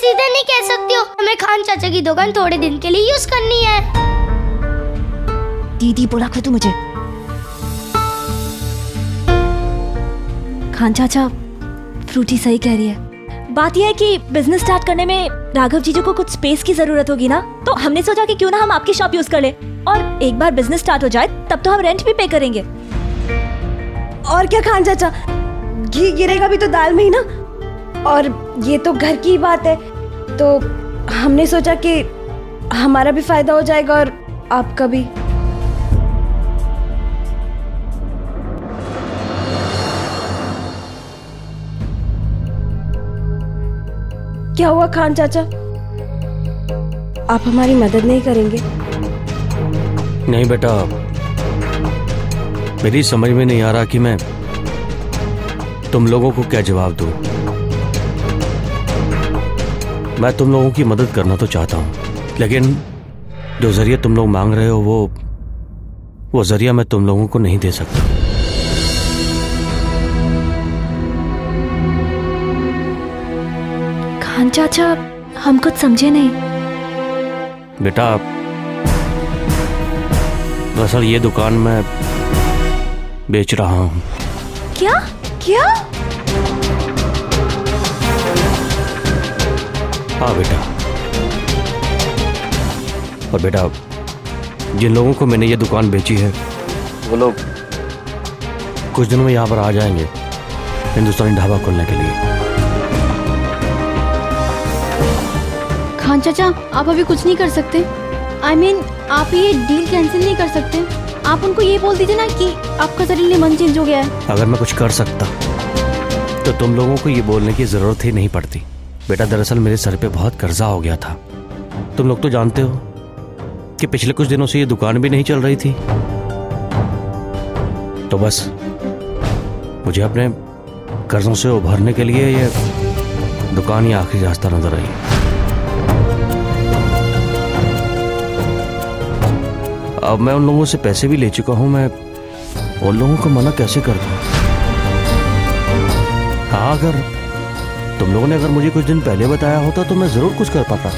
सीधे नहीं कह सकती हो? हमें खान चाचा की दुकान थोड़े दिन के लिए यूज करनी है। दीदी बोला कर तू मुझे। खान चाचा, फ्रूटी सही कह रही है। बात यह है कि बिजनेस स्टार्ट करने में राघव जीजू को कुछ स्पेस की जरूरत होगी ना, तो हमने सोचा कि क्यों ना हम आपकी शॉप यूज कर ले, और एक बार बिजनेस स्टार्ट हो जाए तब तो हम रेंट भी पे करेंगे। और क्या खान चाचा, घी गिरेगा भी तो दाल में ही ना, और ये तो घर की बात है, तो हमने सोचा कि हमारा भी फायदा हो जाएगा और आपका भी। क्या हुआ खान चाचा, आप हमारी मदद नहीं करेंगे? नहीं बेटा, मेरी समझ में नहीं आ रहा कि मैं तुम लोगों को क्या जवाब दूं। मैं तुम लोगों की मदद करना तो चाहता हूं, लेकिन जो जरिया तुम लोग मांग रहे हो वो जरिया मैं तुम लोगों को नहीं दे सकता। खान चाचा, हम कुछ समझे नहीं। बेटा, दरअसल ये दुकान मैं बेच रहा हूं। क्या क्या? हाँ बेटा, और बेटा जिन लोगों को मैंने ये दुकान बेची है वो लोग कुछ दिनों में यहाँ पर आ जाएंगे हिंदुस्तानी ढाबा खोलने के लिए। खान चाचा, आप अभी कुछ नहीं कर सकते। I mean, आप ये डील कैंसिल नहीं कर सकते। आप उनको ये बोल दीजिए ना कि आपका सडनली मन चेंज हो गया है। अगर मैं कुछ कर सकता तो तुम लोगों को ये बोलने की जरूरत ही नहीं पड़ती। बेटा, दरअसल मेरे सर पे बहुत कर्जा हो गया था। तुम लोग तो जानते हो कि पिछले कुछ दिनों से ये दुकान भी नहीं चल रही थी, तो बस मुझे अपने कर्जों से उभरने के लिए ये दुकान ही आखिरी रास्ता नजर आई। अब मैं उन लोगों से पैसे भी ले चुका हूं, मैं उन लोगों को मना कैसे कर दूं? हाँ, अगर तुम लोगों ने अगर मुझे कुछ दिन पहले बताया होता तो मैं जरूर कुछ कर पाता,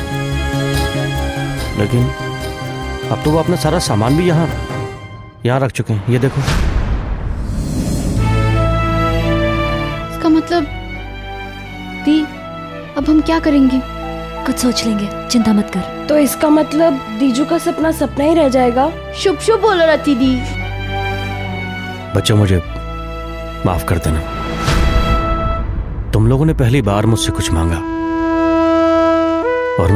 लेकिन अब तो वो अपना सारा सामान भी यहाँ रख चुके हैं। ये देखो। इसका मतलब दी, अब हम क्या करेंगे? कुछ सोच लेंगे, चिंता मत कर। तो इसका मतलब दीजू का सपना सपना ही रह जाएगा। शुभ शुभ बोलो रति दी। बच्चों, मुझे माफ कर देना। तुम लोगों ने पहली बार मुझसे कुछ मांगा और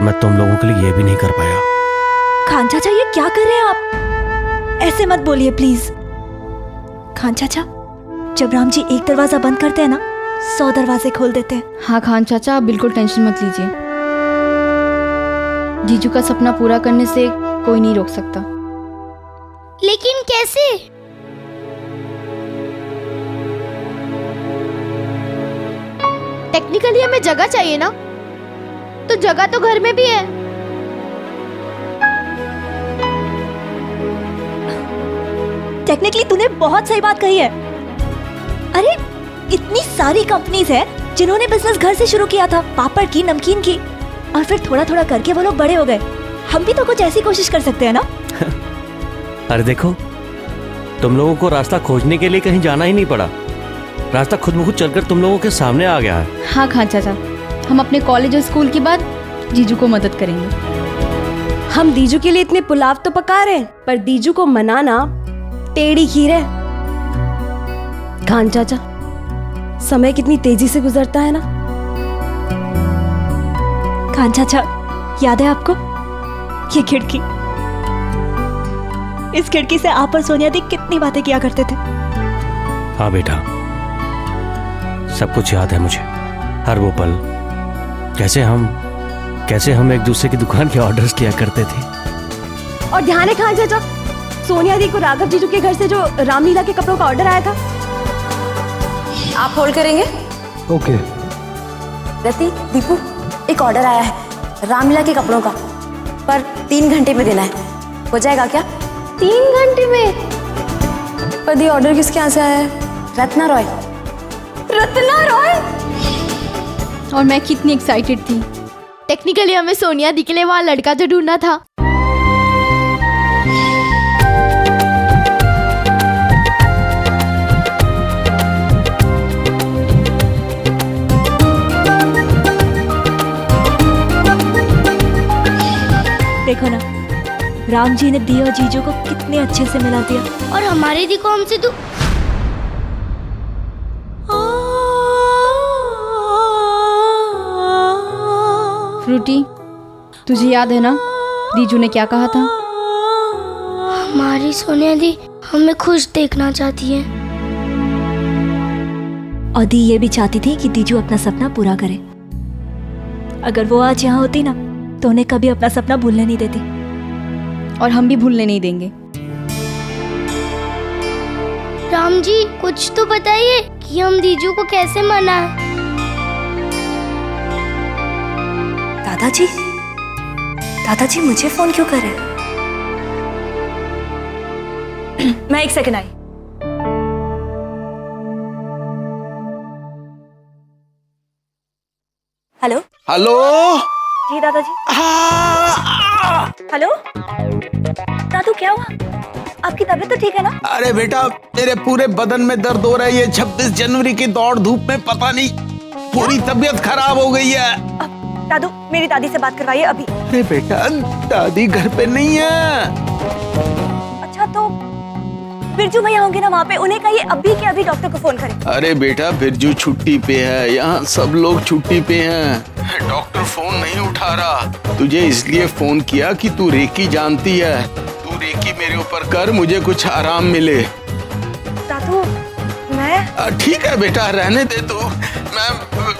मैं तुम लोगों के लिए ये भी नहीं कर पाया। खान चाचा, ये क्या कर रहे हैं आप? ऐसे मत बोलिए प्लीज। खान चाचा, जब राम जी एक दरवाजा बंद करते हैं ना, 100 दरवाजे खोल देते हैं। हाँ खान चाचा, आप बिल्कुल टेंशन मत लीजिए। जीजू का सपना पूरा करने से कोई नहीं रोक सकता। लेकिन कैसे? टेक्निकली हमें जगह चाहिए ना, तो जगह तो घर में भी है। टेक्निकली तूने बहुत सही बात कही है। अरे इतनी सारी कंपनीज है जिन्होंने बिजनेस घर से शुरू किया था, पापड़ की, नमकीन की, और फिर थोड़ा थोड़ा करके वो लोग बड़े हो गए। हम भी तो कुछ ऐसी कोशिश कर सकते हैं ना। अरे देखो, तुम लोगों को रास्ता खोजने के लिए कहीं जाना ही नहीं पड़ा, रास्ता खुद ब खुद चलकर तुम लोगों के सामने आ गया है। हाँ खान चाचा, हम अपने कॉलेज और स्कूल के बाद जीजू को मदद करेंगे। हम दीजू के लिए इतने पुलाव तो पका रहे हैं, पर दीजू को मनाना टेढ़ी खीर है। खान चाचा, समय कितनी तेजी से गुजरता है ना। खान चाचा, याद है आपको ये खिड़की? इस खिड़की से आप और सोनिया दी कितनी बातें किया करते थे। हाँ बेटा, सब कुछ याद है मुझे, हर वो पल, कैसे हम एक दूसरे की दुकान के ऑर्डर्स किया करते थे। और ध्यान है खान चाचा, सोनिया दी को राघव जीजू के घर से जो रामलीला के कपड़ों का ऑर्डर आया था। आप होल्ड करेंगे? ओके। रति, दीपू, एक ऑर्डर आया है रामलीला के कपड़ों का, पर 3 घंटे में देना है। हो जाएगा क्या? 3 घंटे में? पर ये ऑर्डर किसके यहाँ से आया है? रत्ना रॉय। रत्ना रॉय? और मैं कितनी एक्साइटेड थी। टेक्निकली हमें सोनिया दी के लिए वहाँ लड़का तो ढूंढना था। देखो ना, राम जी ने दी और जीजू को कितने अच्छे से मिला दिया। और हमारी दी को हमसे तो फ्रूटी, तुझे याद है ना दीजू ने क्या कहा था? हमारी सोनिया दी हमें खुश देखना चाहती है। और दी ये भी चाहती थी कि दीजू अपना सपना पूरा करे। अगर वो आज यहाँ होती ना तो उन्हें कभी अपना सपना भूलने नहीं देती। और हम भी भूलने नहीं देंगे। राम जी कुछ तो बताइए कि हम दीजू को कैसे मनाएं। दादाजी मुझे फोन क्यों कर रहे हैं? मैं एक सेकंड आई। Hello hello. जी दादाजी। हेलो दादू, क्या हुआ? आपकी तबीयत तो ठीक है ना? अरे बेटा, मेरे पूरे बदन में दर्द हो रहा है। ये 26 जनवरी की दौड़ धूप में पता नहीं पूरी तबीयत खराब हो गई है। दादू, मेरी दादी से बात करवाइए अभी। अरे बेटा, दादी घर पे नहीं है। अच्छा तो बिरजू भैया होंगे ना वहाँ पे, उन्हें कहिए अभी के अभी डॉक्टर को फोन करें। अरे बेटा, बिरजू छुट्टी पे है, यहाँ सब लोग छुट्टी पे हैं। डॉक्टर फोन नहीं उठा रहा। तुझे इसलिए फोन किया कि तू रेकी जानती है। तू रेकी मेरे ऊपर कर, मुझे कुछ आराम मिले। दादू मैं ठीक है बेटा, रहने दे तू।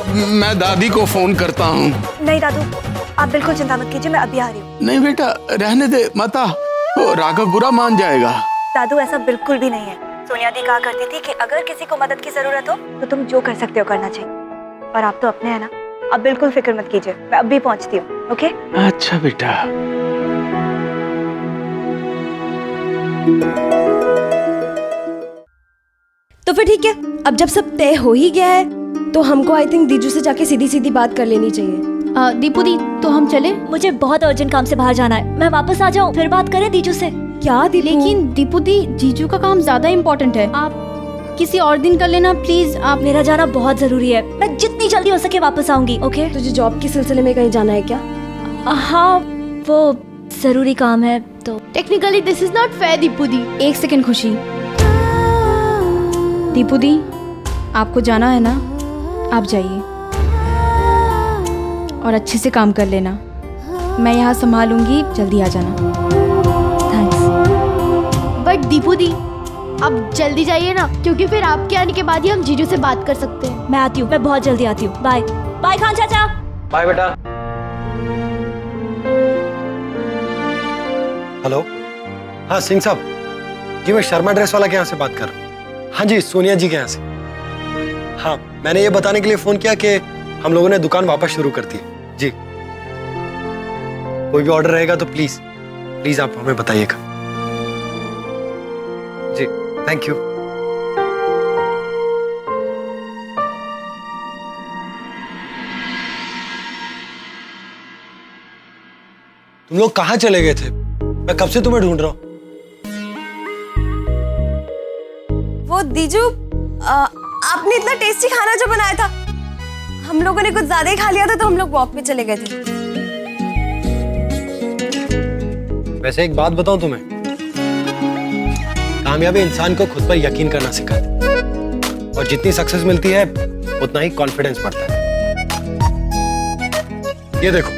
मैं दादी को फोन करता हूँ। नहीं दादू, आप बिल्कुल चिंता मत कीजिए, मैं अभी आ रही हूँ। नहीं बेटा, रहने दे, मत आ। वो राघव बुरा मान जाएगा। दादू ऐसा बिल्कुल भी नहीं है। सोनिया दी कहा करती थी कि अगर किसी को मदद की जरूरत हो तो तुम जो कर सकते हो करना चाहिए। और आप तो अपने हैं ना, आप बिल्कुल फिक्र मत कीजिए, मैं अभी पहुँचती हूँ। ओके? अच्छा बेटा। तो फिर ठीक है, अब जब सब तय हो ही गया है तो हमको आई थिंक दीजू से जाके सीधी सीधी बात कर लेनी चाहिए। दीपू दी, तो हम चले? मुझे बहुत अर्जेंट काम से बाहर जाना है, मैं वापस आ जाऊँ फिर बात करें दीजू से। क्या दीपू? लेकिन दीपू दी, जीजू का काम ज्यादा इम्पोर्टेंट है, आप किसी और दिन कर लेना प्लीज। आप मेरा जाना बहुत जरूरी है, मैं जितनी जल्दी हो सके वापस आऊंगी। ओके? तुझे जॉब के सिलसिले में कहीं जाना है क्या? हाँ, वो जरूरी काम है तो। Technically this is not fair Deepu दी। एक सेकंड खुशी। दीपू दी, आपको जाना है ना, आप जाइए और अच्छे से काम कर लेना। मैं यहाँ संभालूंगी, जल्दी आ जाना। थैंक्स। बट दीपू दी अब जल्दी जाइए ना, क्योंकि फिर आपके आने के बाद ही हम जीजू से बात कर सकते हैं। मैं आती हूँ, मैं बहुत जल्दी आती हूँ। बाय बाय खान चाचा। बाय बेटा। हेलो, हाँ सिंह साहब जी, मैं शर्मा ड्रेस वाला के यहाँ से बात कर रहा हूँ। हाँ जी, सोनिया जी के यहाँ से। हाँ, मैंने ये बताने के लिए फोन किया कि हम लोगों ने दुकान वापस शुरू कर दी है जी। कोई भी ऑर्डर रहेगा तो प्लीज प्लीज आप हमें बताइएगा जी। Thank you. तुम लोग कहाँ चले गए थे? मैं कब से तुम्हें ढूंढ रहा हूँ। वो दीजू, आपने इतना टेस्टी खाना जो बनाया था, हम लोगों ने कुछ ज्यादा ही खा लिया था तो हम लोग वॉक पे चले गए थे। वैसे एक बात बताऊं तुम्हें, कामयाबी इंसान को खुद पर यकीन करना सिखाती, और जितनी सक्सेस मिलती है उतना ही कॉन्फिडेंस बढ़ता है। ये देखो,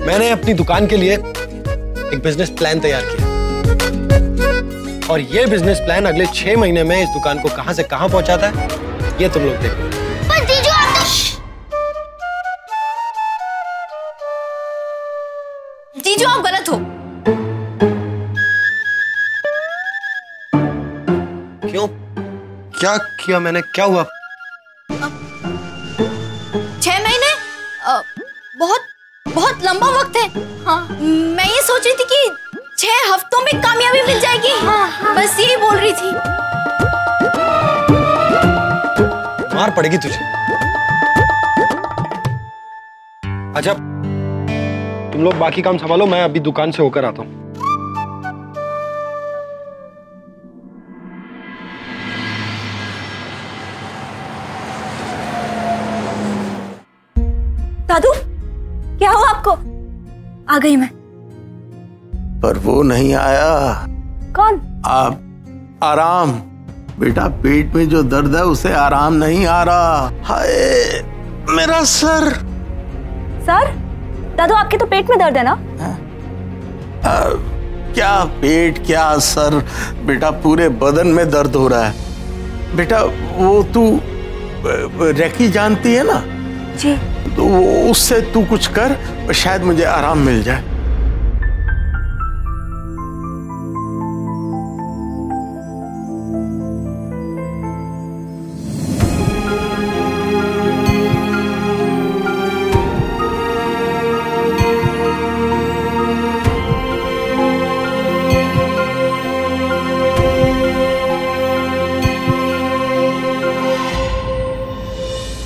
मैंने अपनी दुकान के लिए एक बिजनेस प्लान तैयार किया, और ये बिजनेस प्लान अगले 6 महीने में इस दुकान को कहां से कहां पहुंचाता है, ये तुम लोग देखो। पर जीजू आप तो... जीजू आप गलत हो। क्यों? क्या किया मैंने? क्या हुआ? 6 महीने बहुत बहुत लंबा वक्त है। हाँ, मैं ये सोच रही थी कि 6 हफ्तों में कामयाबी मिल जाएगी। हाँ, बस यही बोल रही थी। मार पड़ेगी तुझे। अच्छा, तुम लोग बाकी काम संभालो, मैं अभी दुकान से होकर आता हूँ। दादू, क्या हुआ आपको? आ गई मैं। पर वो नहीं आया। कौन? आप आराम। बेटा, पेट में जो दर्द है उसे आराम नहीं आ रहा। हाय मेरा सर। सर? दादू, आपके तो पेट में दर्द है ना? क्या पेट, क्या सर? बेटा, पूरे बदन में दर्द हो रहा है। बेटा, वो तू रेकी जानती है ना? जी। तो उससे तू कुछ कर, शायद मुझे आराम मिल जाए।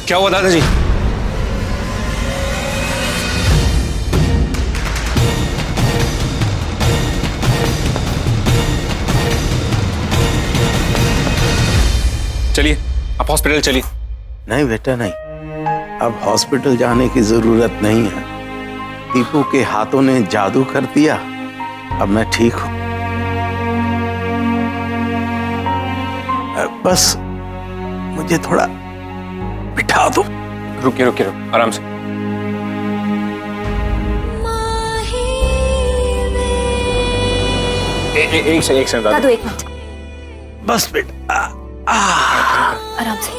क्या हुआ दादाजी? चलिए, आप हॉस्पिटल चलिए। नहीं बेटा, नहीं, अब हॉस्पिटल जाने की जरूरत नहीं है। दीपू के हाथों ने जादू कर दिया, अब मैं ठीक हूं। बस मुझे थोड़ा बिठा दो। रुकिए रुकिए, आराम से। एक सेकंड दादू, एक मिनट। बस बेटा, आराम से।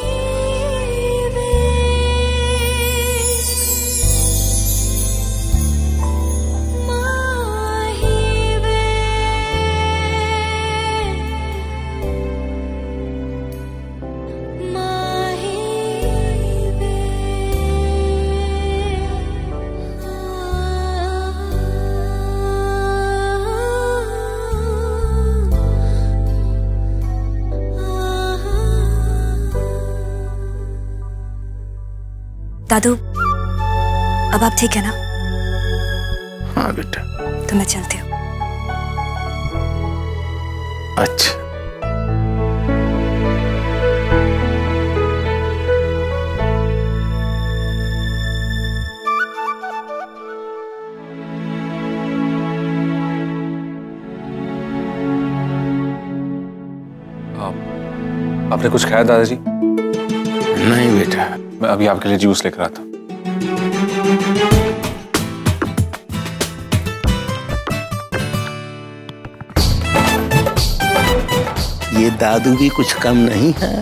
दादू, अब आप ठीक है ना? हाँ बेटा। तो मैं चलती हूँ। अच्छा। आपने कुछ खाया दादाजी? नहीं बेटा। मैं अभी आपके लिए जूस लेकर आता हूँ। ये दादू भी कुछ कम नहीं है।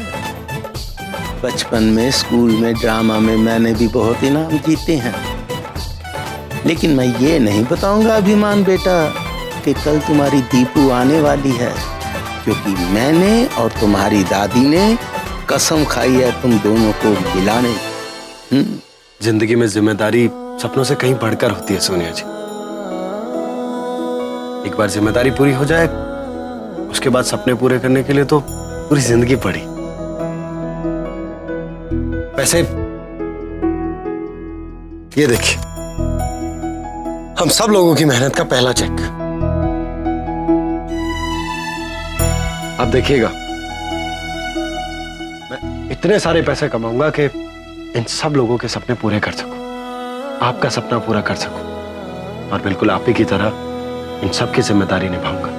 बचपन में स्कूल में ड्रामा में मैंने भी बहुत इनाम जीते हैं, लेकिन मैं ये नहीं बताऊंगा अभिमान बेटा कि कल तुम्हारी दीपू आने वाली है, क्योंकि मैंने और तुम्हारी दादी ने कसम खाई है तुम दोनों को मिलाने। जिंदगी में जिम्मेदारी सपनों से कहीं बढ़कर होती है सोनिया जी। एक बार जिम्मेदारी पूरी हो जाए, उसके बाद सपने पूरे करने के लिए तो पूरी जिंदगी पड़ी। वैसे ये देखिए, हम सब लोगों की मेहनत का पहला चेक। आप देखिएगा, मैं इतने सारे पैसे कमाऊंगा कि इन सब लोगों के सपने पूरे कर सकूं, आपका सपना पूरा कर सकूं, और बिल्कुल आप ही की तरह इन सब की जिम्मेदारी निभाऊंगा,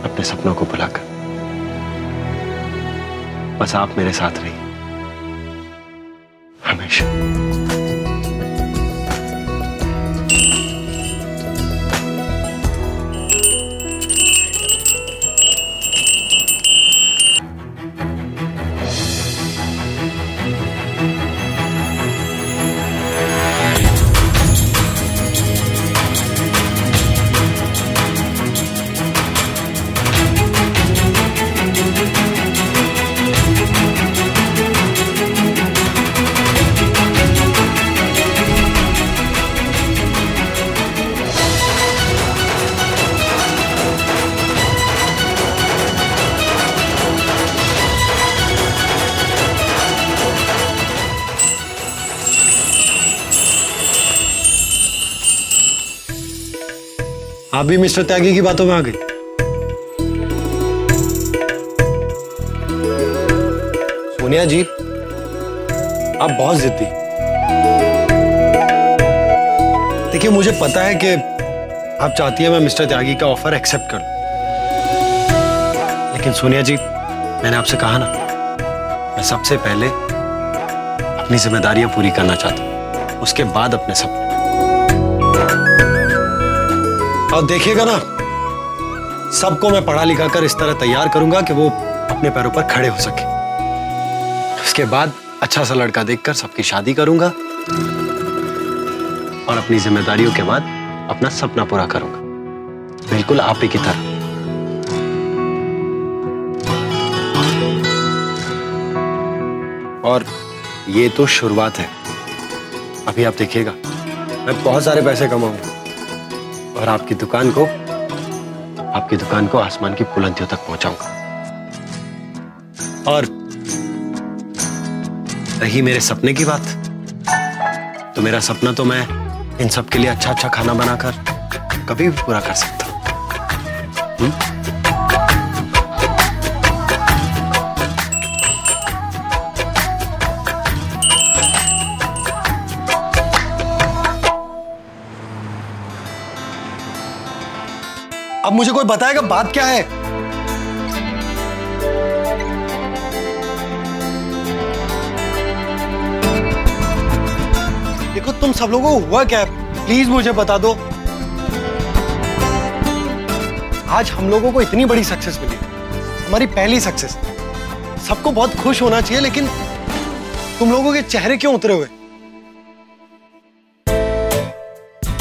अपने सपनों को बुलाकर। बस आप मेरे साथ रहिए हमेशा। आप भी मिस्टर त्यागी की बातों में आ गई। सोनिया जी, आप बहुत जिद्दी। देखिए, मुझे पता है कि आप चाहती है मैं मिस्टर त्यागी का ऑफर एक्सेप्ट कर लूं, लेकिन सोनिया जी, मैंने आपसे कहा ना, मैं सबसे पहले अपनी जिम्मेदारियां पूरी करना चाहता हूं, उसके बाद अपने सपने। और देखिएगा ना, सबको मैं पढ़ा लिखा कर इस तरह तैयार करूंगा कि वो अपने पैरों पर खड़े हो सके। उसके बाद अच्छा सा लड़का देखकर सबकी शादी करूंगा और अपनी जिम्मेदारियों के बाद अपना सपना पूरा करूंगा, बिल्कुल आप ही की तरह। और ये तो शुरुआत है, अभी आप देखिएगा मैं बहुत सारे पैसे कमाऊंगा और आपकी दुकान को आसमान की बुलंदियों तक पहुंचाऊंगा। और रही मेरे सपने की बात, तो मेरा सपना तो मैं इन सब के लिए अच्छा अच्छा खाना बनाकर कभी भी पूरा कर सकता हूं। अब मुझे कोई बताएगा बात क्या है? देखो, तुम सब लोगों को हुआ क्या है, प्लीज मुझे बता दो। आज हम लोगों को इतनी बड़ी सक्सेस मिली, हमारी पहली सक्सेस। सबको बहुत खुश होना चाहिए, लेकिन तुम लोगों के चेहरे क्यों उतरे हुए?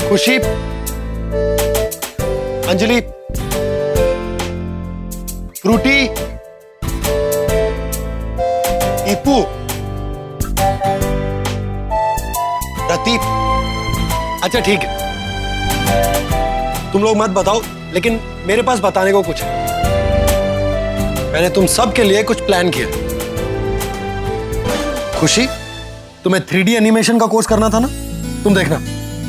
खुशी, अंजलि, फ्रूटी, दीपू, रतीब। अच्छा ठीक है, तुम लोग मत बताओ, लेकिन मेरे पास बताने को कुछ है। मैंने तुम सब के लिए कुछ प्लान किया। खुशी, तुम्हें 3D एनिमेशन का कोर्स करना था ना, तुम देखना,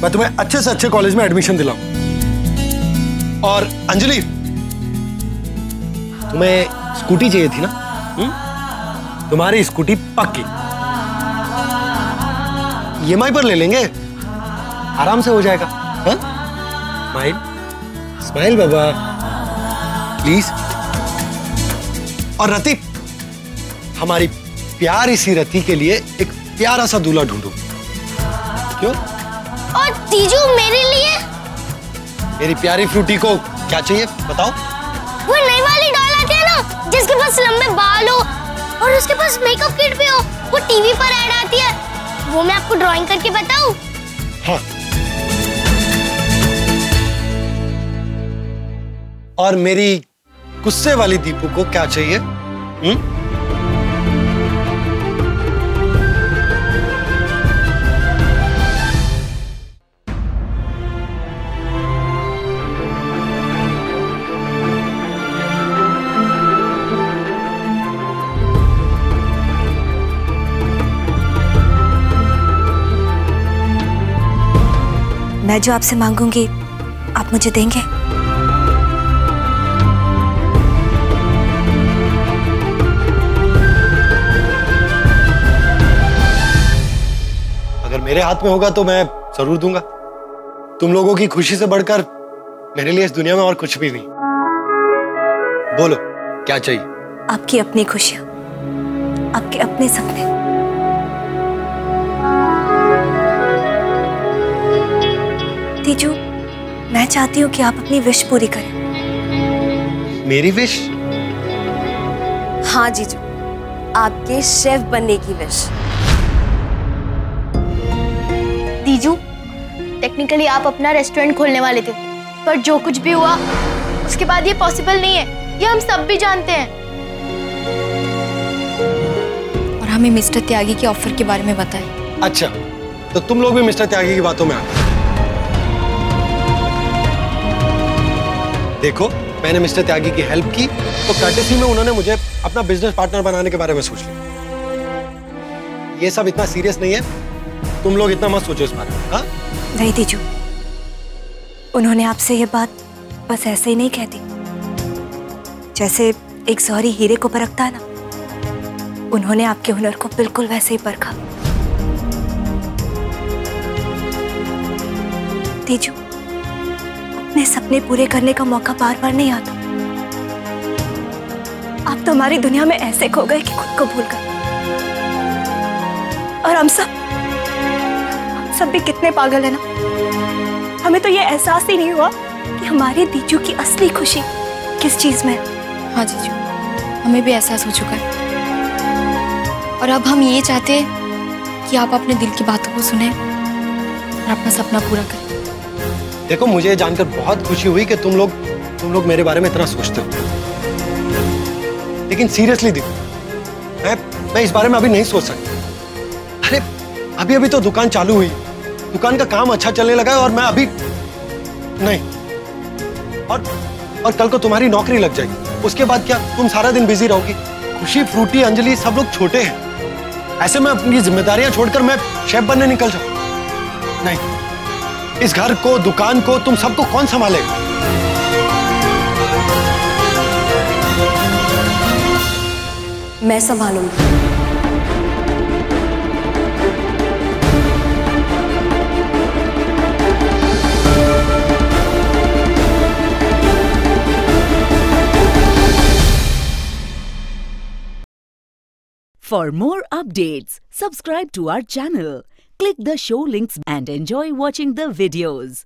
मैं तुम्हें अच्छे से अच्छे कॉलेज में एडमिशन दिलाऊंगा। और अंजलि, तुम्हें स्कूटी चाहिए थी ना? तुम्हारी स्कूटी पक्की EMI पर ले लेंगे, आराम से हो जाएगा। हाँ? Smile smile Baba, please. और रति, हमारी प्यारी सी रति के लिए एक प्यारा सा दूल्हा ढूंढो। क्यों? और तीजू मेरे लिए? मेरी प्यारी फ्रूटी को क्या चाहिए बताओ? वो नई वाली डॉल आती है ना, जिसके पास लंबे बाल हो और उसके पास मेकअप किट भी हो, वो टीवी पर ऐड आती है, वो मैं आपको ड्राइंग करके बताऊं? हाँ। और मेरी गुस्से वाली दीपू को क्या चाहिए? मैं जो आपसे मांगूंगी आप मुझे देंगे? अगर मेरे हाथ में होगा तो मैं जरूर दूंगा। तुम लोगों की खुशी से बढ़कर मेरे लिए इस दुनिया में और कुछ भी नहीं। बोलो क्या चाहिए? आपकी अपनी खुशियां, आपके अपने सपने। तीजू, मैं चाहती हूँ कि आप अपनी विश पूरी करें। मेरी विश? हाँ जीजू, आपके शेफ बनने की विश। तीजू, टेक्निकली आप अपना रेस्टोरेंट खोलने वाले थे, पर जो कुछ भी हुआ उसके बाद ये पॉसिबल नहीं है, ये हम सब भी जानते हैं। और हमें मिस्टर त्यागी के ऑफर के बारे में बताएं। अच्छा, तो तुम लोग भी मिस्टर त्यागी की बातों में आ गए। देखो, मैंने मिस्टर त्यागी की हेल्प की तो कर्टेसी में उन्होंने मुझे अपना बिजनेस पार्टनर बनाने के बारे में सोच लिया। ये सब इतना सीरियस नहीं है, तुम लोग इतना मत सोचो इस बारे में। हाँ? नहीं तीजू, उन्होंने आपसे ये बात बस ऐसे ही नहीं कहती, जैसे एक जौहरी हीरे को परखता है ना, उन्होंने आपके हुनर को बिल्कुल वैसे ही परखा। तेजू, अपने सपने पूरे करने का मौका बार बार नहीं आता। आप तो हमारी दुनिया में ऐसे खो गए कि खुद को भूल गए। और हम सब भी कितने पागल है ना। हमें तो ये एहसास ही नहीं हुआ कि हमारे दीजू की असली खुशी किस चीज में है। हाँ जीजू, हमें भी एहसास हो चुका है। और अब हम ये चाहते हैं कि आप अपने दिल की बातों को सुने और अपना सपना पूरा करें। देखो, मुझे ये जानकर बहुत खुशी हुई कि तुम लोग मेरे बारे में इतना सोचते हो, लेकिन सीरियसली देखो, मैं इस बारे में अभी नहीं सोच सकता। अरे अभी तो दुकान चालू हुई, दुकान का काम अच्छा चलने लगा है और मैं अभी नहीं। और कल को तुम्हारी नौकरी लग जाएगी, उसके बाद क्या तुम सारा दिन बिजी रहोगी। खुशी, फ्रूटी, अंजलि सब लोग छोटे हैं, ऐसे में अपनी जिम्मेदारियां छोड़कर मैं शेफ बनने निकल जाऊं? नहीं, इस घर को, दुकान को, तुम सबको कौन संभालेगा? मैं संभालूंगी। For more updates, subscribe to our channel, click the show links and enjoy watching the videos.